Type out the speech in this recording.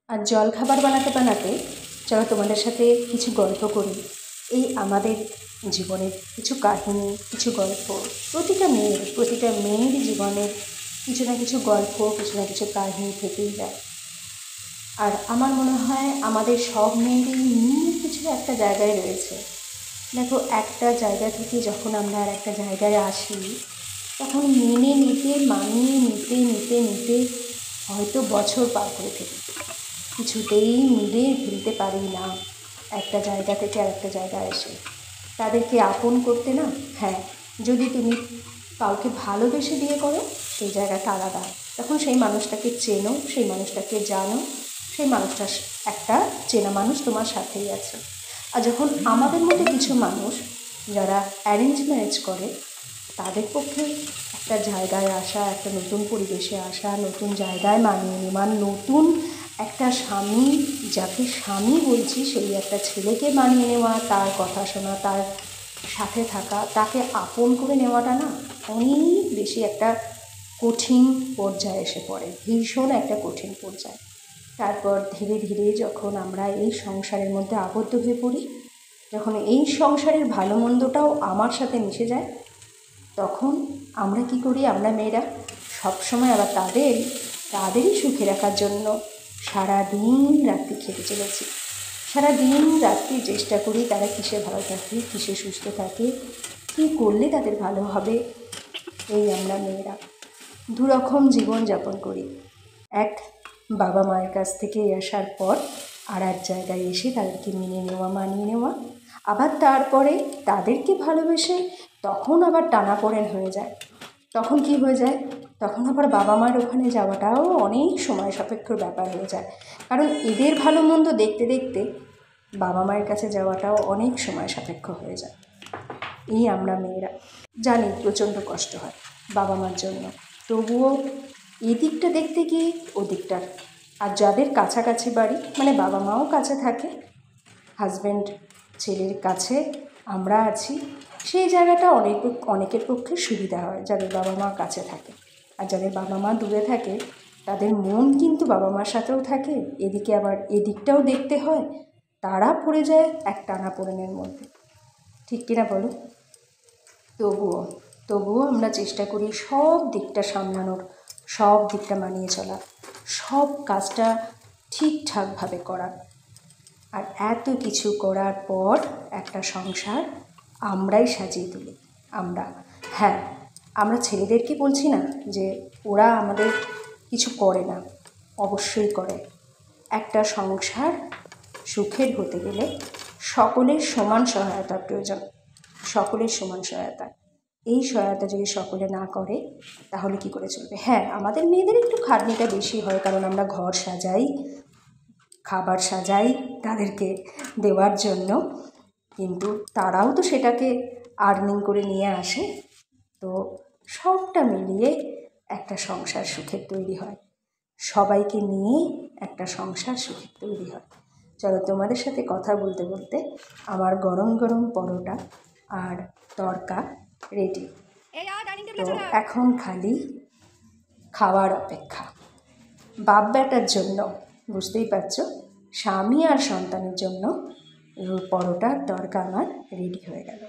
আর জলখাবার বানাতে বানাতে চলো তোমাদের সাথে কিছু গল্প করি। এই আমাদের জীবনের কিছু কাহিনী, কিছু গল্প, প্রতিটা মেয়ের জীবনের কিছু না কিছু গল্প, কিছু না কিছু কাহিনী থেকেই যায়। আর আমার মনে হয় আমাদের সব মেয়েরই কিছু একটা জায়গায় রয়েছে। দেখো, একটা জায়গা থেকে যখন আমরা আর একটা জায়গায় আসি, তখন মেনে নিতে, মানিয়ে নিতে নিতে নিতে হয়তো বছর পার করে ফেলি, কিছুতেই মিলে ফেলতে পারি না। একটা জায়গা থেকে আর একটা জায়গায় এসে তাদেরকে আপন করতে না, হ্যাঁ, যদি তুমি কাউকে ভালোবেসে বিয়ে করো সেই জায়গাটা আলাদা। তখন সেই মানুষটাকে চেনো, সেই মানুষটাকে জানো, সেই মানুষটা একটা চেনা মানুষ তোমার সাথেই আছে। আর যখন আমাদের মতো কিছু মানুষ যারা অ্যারেঞ্জ ম্যারেজ করে, তাদের পক্ষে একটা জায়গায় আসা, একটা নতুন পরিবেশে আসা, নতুন জায়গায় মানিয়ে নেওয়া, নতুন একটা স্বামী, যাকে স্বামী বলছি সেই একটা ছেলেকে মানিয়ে নেওয়া, তার কথা শোনা, তার সাথে থাকা, তাকে আপন করে নেওয়াটা না অনেক বেশি একটা কঠিন পর্যায়ে এসে পড়ে, ভীষণ একটা কঠিন পর্যায়ে। তারপর ধীরে ধীরে যখন আমরা এই সংসারের মধ্যে আবদ্ধ হয়ে পড়ি, যখন এই সংসারের ভালো মন্দটাও আমার সাথে মিশে যায়, তখন আমরা কি করি, আমরা মেয়েরা সবসময় আবার তাদেরই সুখে রাখার জন্য সারা দিন রাত্রি খেতে চলেছি। সারা দিন রাত্রি চেষ্টা করি তারা কিসে ভালো থাকে, কিসে সুস্থ থাকে, কী করলে তাদের ভালো হবে। এই আমরা মেয়েরা দুরকম জীবনযাপন করি। এক, বাবা মায়ের কাছ থেকে আসার পর আর এক জায়গায় এসে তাদেরকে মেনে নেওয়া, মানিয়ে নেওয়া, আবার তারপরে তাদেরকে ভালোবেসে তখন আবার টানাপোড়েন হয়ে যায়। তখন কি হয়ে যায়, তখন আবার বাবা মার ওখানে যাওয়াটাও অনেক সময় সাপেক্ষ ব্যাপার হয়ে যায়। কারণ এদের ভালো মন্দ দেখতে দেখতে বাবা মায়ের কাছে যাওয়াটাও অনেক সময় সাপেক্ষ হয়ে যায়। এই আমরা মেয়েরা জানি প্রচণ্ড কষ্ট হয় বাবা মার জন্য, তবুও এদিকটা দেখতে গিয়ে ওদিকটার। আর যাদের কাছাকাছি বাড়ি, মানে বাবা মাও কাছে থাকে, হাজব্যান্ড ছেলের কাছে আমরা আছি, সেই জায়গাটা অনেকের পক্ষে সুবিধা হয় যাদের বাবা মা কাছে থাকে। আর যাদের বাবা মা দূরে থাকে, তাদের মন কিন্তু বাবা মার সাথেও থাকে, এদিকে আবার এদিকটাও দেখতে হয়, তারা পড়ে যায় এক টানাপোড়েনের মধ্যে। ঠিক কিনা বলো? তবুও আমরা চেষ্টা করি সব দিকটা সামলানোর, সব দিকটা মানিয়ে চলার, সব কাজটা ঠিকঠাকভাবে করার। আর এত কিছু করার পর একটা সংসার আমরাই সাজিয়ে তুলি। হ্যাঁ, আমরা ছেলেদেরকে বলছি না যে ওরা আমাদের কিছু করে না, অবশ্যই করে। একটা সংসার সুখের হতে গেলে সকলের সমান সহায়তার প্রয়োজন, সকলের সমান সহায়তা। এই সহায়তা যদি সকলে না করে তাহলে কি করে চলবে? হ্যাঁ, আমাদের মেয়েদের একটু খাটনিটা বেশি হয়, কারণ আমরা ঘর সাজাই, খাবার সাজাই তাদেরকে দেওয়ার জন্য, কিন্তু তারাও তো সেটাকে আর্নিং করে নিয়ে আসে। তো সবটা মিলিয়ে একটা সংসার সুখের তৈরি হয়, সবাইকে নিয়ে একটা সংসার সুখের তৈরি হয়। চলো, তোমাদের সাথে কথা বলতে বলতে আমার গরম গরম পরোটা আর তড়কা রেডি। তো এখন খালি খাওয়ার অপেক্ষা। বাপ বেটার জন্য, বুঝতেই পারছো, স্বামী আর সন্তানের জন্য পরোটার তড়কা আমার রেডি হয়ে গেল।